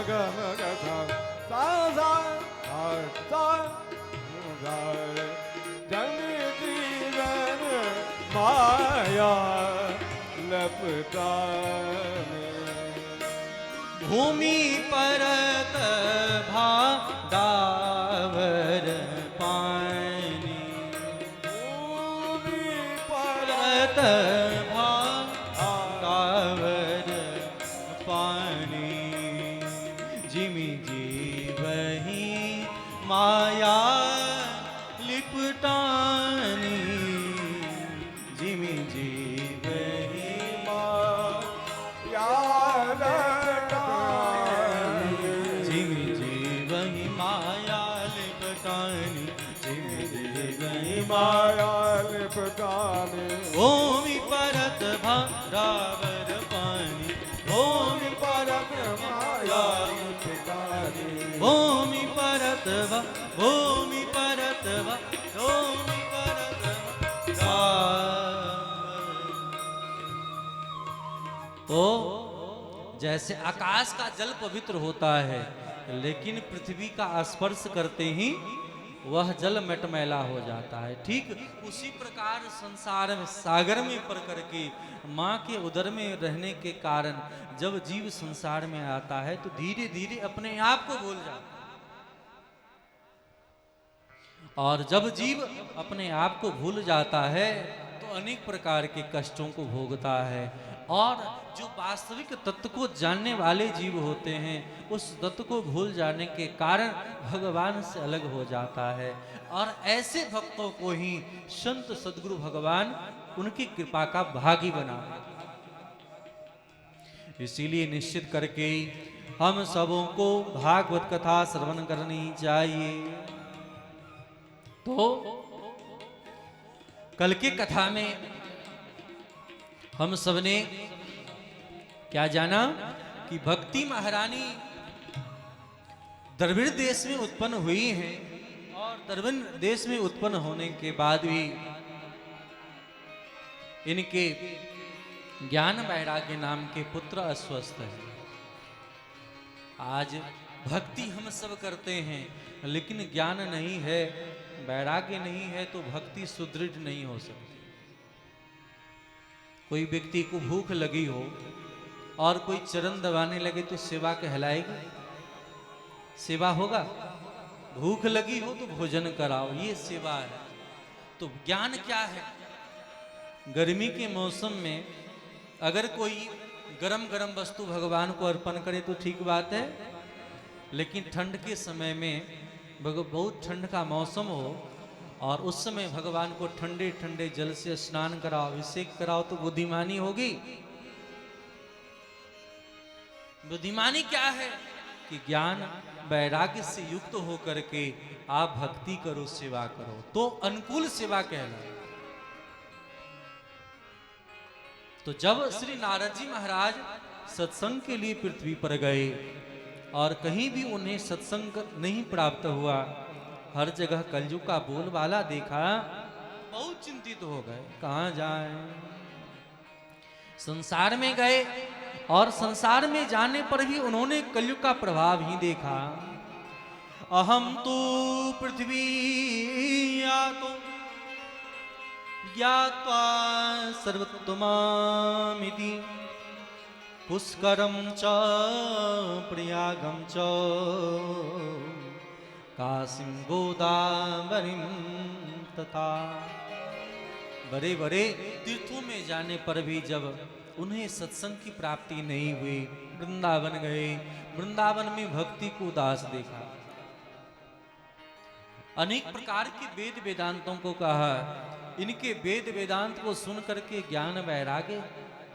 गम गथा सा सा सा जन जीवन माया लपटाने भूमि परत भादावर पानी भूमि परत भादावर पानी जिमि जीवहि माया लिपटानी जिमि जीवहि माया जिमि जीवहि माया लिपटानी जिमि जीवहि माया लिपटाने भूमि परत भारावर पानी भूमि परत माया लिपटाने भूमि परत भूमि परत भूमि परत तो जैसे आकाश का जल पवित्र होता है, लेकिन पृथ्वी का स्पर्श करते ही वह जल मटमैला हो जाता है, ठीक उसी प्रकार संसार में सागर में पड़ करके माँ के उदर में रहने के कारण जब जीव संसार में आता है तो धीरे धीरे अपने आप को भूल जाता है। और जब जीव अपने आप को भूल जाता है तो अनेक प्रकार के कष्टों को भोगता है, और जो वास्तविक तत्व को जानने वाले जीव होते हैं उस तत्व को भूल जाने के कारण भगवान से अलग हो जाता है। और ऐसे भक्तों को ही संत सद्गुरु भगवान उनकी कृपा का भागी बना। इसीलिए निश्चित करके हम सबों को भागवत कथा श्रवण करनी चाहिए। तो कल की कथा में हम सबने क्या जाना कि भक्ति महारानी द्रविड़ देश में उत्पन्न हुई हैं, और द्रविड़ देश में उत्पन्न होने के बाद भी इनके ज्ञान वैराग्य नाम के पुत्र अस्वस्थ हैं। आज भक्ति हम सब करते हैं, लेकिन ज्ञान नहीं है, वैराग्य नहीं है, तो भक्ति सुदृढ़ नहीं हो सकती। कोई व्यक्ति को भूख लगी हो और कोई चरण दबाने लगे तो सेवा कहलाएगी? सेवा होगा? भूख लगी हो तो भोजन कराओ, ये सेवा है। तो ज्ञान क्या है? गर्मी के मौसम में अगर कोई गरम गरम वस्तु भगवान को अर्पण करे तो ठीक बात है, लेकिन ठंड के समय में बहुत ठंड का मौसम हो और उस समय भगवान को ठंडे ठंडे जल से स्नान कराओ, अभिषेक कराओ तो बुद्धिमानी होगी। बुद्धिमानी क्या है? कि ज्ञान वैराग्य से युक्त होकर के आप भक्ति करो, सेवा करो, तो अनुकूल सेवा कहलाए। तो जब श्री नारद जी महाराज सत्संग के लिए पृथ्वी पर गए और कहीं भी उन्हें सत्संग नहीं प्राप्त हुआ, हर जगह कलयुग का बोलबाला देखा, बहुत चिंतित हो गए, कहां जाएं। संसार में गए और संसार में जाने पर भी उन्होंने कलयुग का प्रभाव ही देखा। अहम तो पृथ्वी यातो ज्ञात्वा सर्वोत्तमामिति पुष्करम च प्रयागम च काशीं गोदावरीं तथा। बड़े बड़े तीर्थों में जाने पर भी जब उन्हें सत्संग की प्राप्ति नहीं हुई, वृंदावन गए, वृंदावन में भक्ति को दास देखा, अनेक प्रकार के वेद वेदांतों को कहा। इनके वेद वेदांत को सुन करके ज्ञान वैराग्य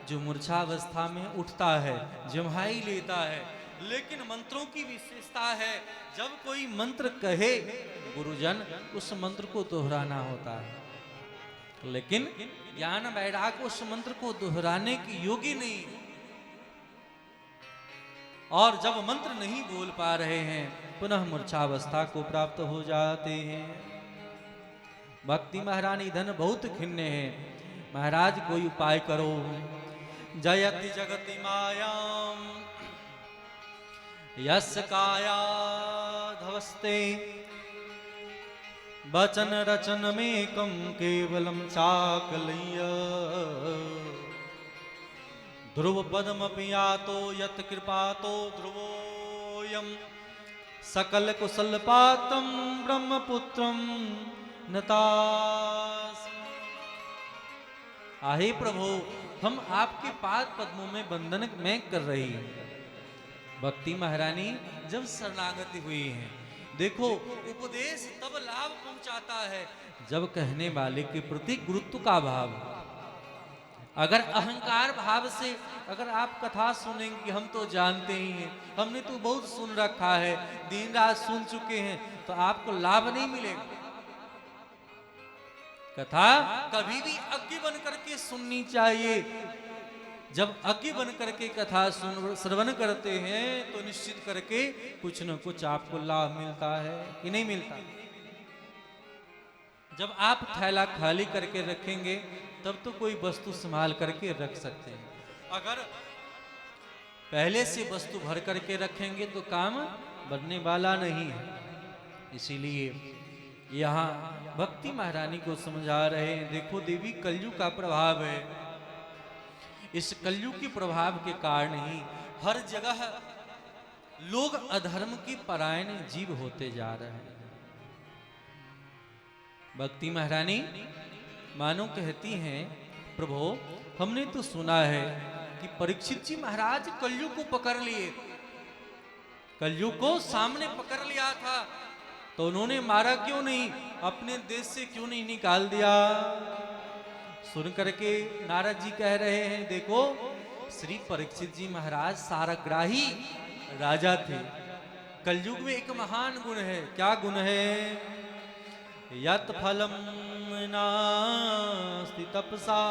जो मूर्छावस्था में उठता है, जम्हाई लेता है। लेकिन मंत्रों की विशेषता है, जब कोई मंत्र कहे गुरुजन, उस मंत्र को दोहराना होता है, लेकिन ज्ञान वैराग्य उस मंत्र को दोहराने की योग्य नहीं। और जब मंत्र नहीं बोल पा रहे हैं, पुनः मूर्छावस्था को प्राप्त हो जाते हैं। भक्ति महारानी धन बहुत खिन्न है। महाराज कोई उपाय करो। जयति जगति मायाम यस्य काया धवस्ते वचन रचन में कम केवलम चाकलय्य ध्रुव पदमपि यातो यत कृपातो ध्रुवोयम सकल कुशल पातम ब्रह्मपुत्रम नतास। आहे प्रभु, हम आपके पाद पद्मों में बंधन में कर रही हैं। भक्ति महारानी जब शरणागति हुई है, देखो उपदेश तब लाभ पहुंचाता है जब कहने वाले के प्रति गुरुत्व का भाव। अगर अहंकार भाव से अगर आप कथा सुनेंगे, हम तो जानते ही हैं, हमने तो बहुत सुन रखा है, दिन रात सुन चुके हैं, तो आपको लाभ नहीं मिलेगा। कथा कभी भी अज्ञ बन करके सुननी चाहिए। जब अज्ञ बन करके कथा श्रवण करते हैं तो निश्चित करके कुछ न कुछ आपको लाभ मिलता है कि नहीं मिलता। जब आप थैला खाली करके रखेंगे तब तो कोई वस्तु संभाल करके रख सकते हैं, अगर पहले से वस्तु भर करके रखेंगे तो काम बनने वाला नहीं है। इसीलिए यहाँ भक्ति महारानी को समझा रहे हैं, देखो देवी कलयुग का प्रभाव है। इस कलयुग के प्रभाव के कारण ही हर जगह लोग अधर्म की परायण जीव होते जा रहे हैं। भक्ति महारानी मानो कहती हैं, प्रभु हमने तो सुना है कि परीक्षित जी महाराज कलयुग को पकड़ लिए, कलयुग को सामने पकड़ लिया था, तो उन्होंने मारा क्यों नहीं, अपने देश से क्यों नहीं निकाल दिया। सुन करके नारद जी कह रहे हैं, देखो श्री परीक्षित जी महाराज सारग्राही राजा थे। कलयुग में एक महान गुण है, क्या गुण है, यत फलम नास्ति तपसा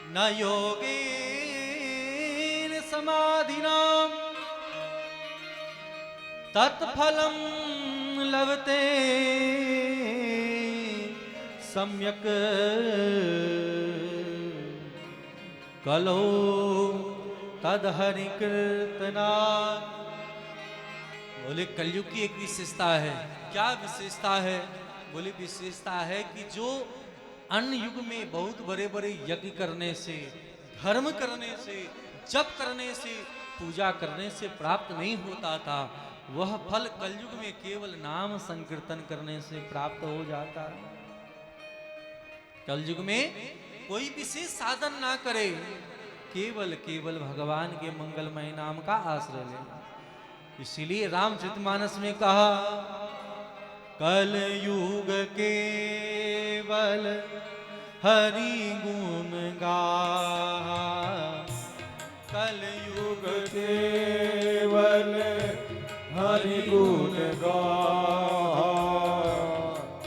न योगेन समाधिना तत्फलम लभते सम्यक कलो तदहरि कीर्तना। बोले कलयुग की एक विशेषता है, क्या विशेषता है, बोले विशेषता है कि जो अन्य युग में बहुत बड़े बड़े यज्ञ करने से, धर्म करने से, जप करने से, पूजा करने से प्राप्त नहीं होता था, वह फल कलयुग में केवल नाम संकीर्तन करने से प्राप्त हो जाता है। कलयुग में कोई विशेष साधन ना करे, केवल केवल भगवान के मंगलमय नाम का आश्रय ले। इसीलिए रामचरितमानस में कहा, कलयुग केवल हरि गुण गा, कलयुग केवल हरि गुण गा,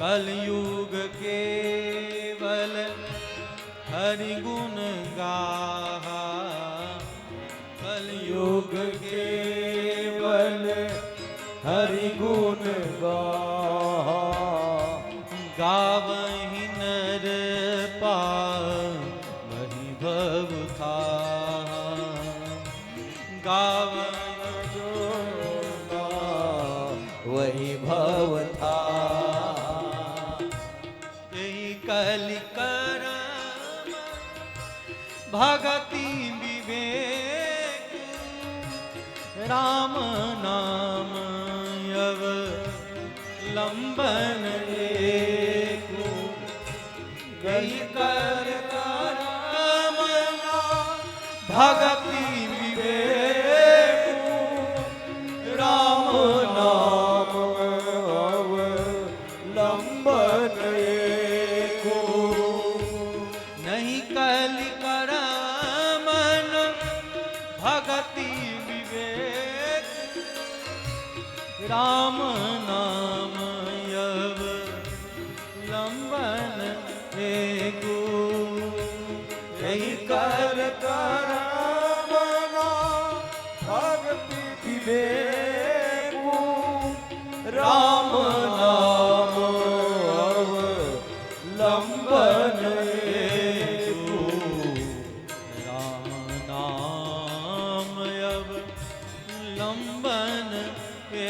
कलयुग केवल हरि गुण गा, कलयुग केवल हरि गुण गा, गावहि नर पावहि भव था, गावहि जो गा वही भव था। यही कलि करम भगति विवेक, राम नाम यव लंबन एकु, यही कर करम भगति विवेक, राम नाम अवलंबन एको, नहीं कलि करमन भगति विवेक, राम नाम यव लंबन एको। यही कर करमना भक्ति विवेकु, राम नाम अवलंबन एको, राम नाम यव लंबन के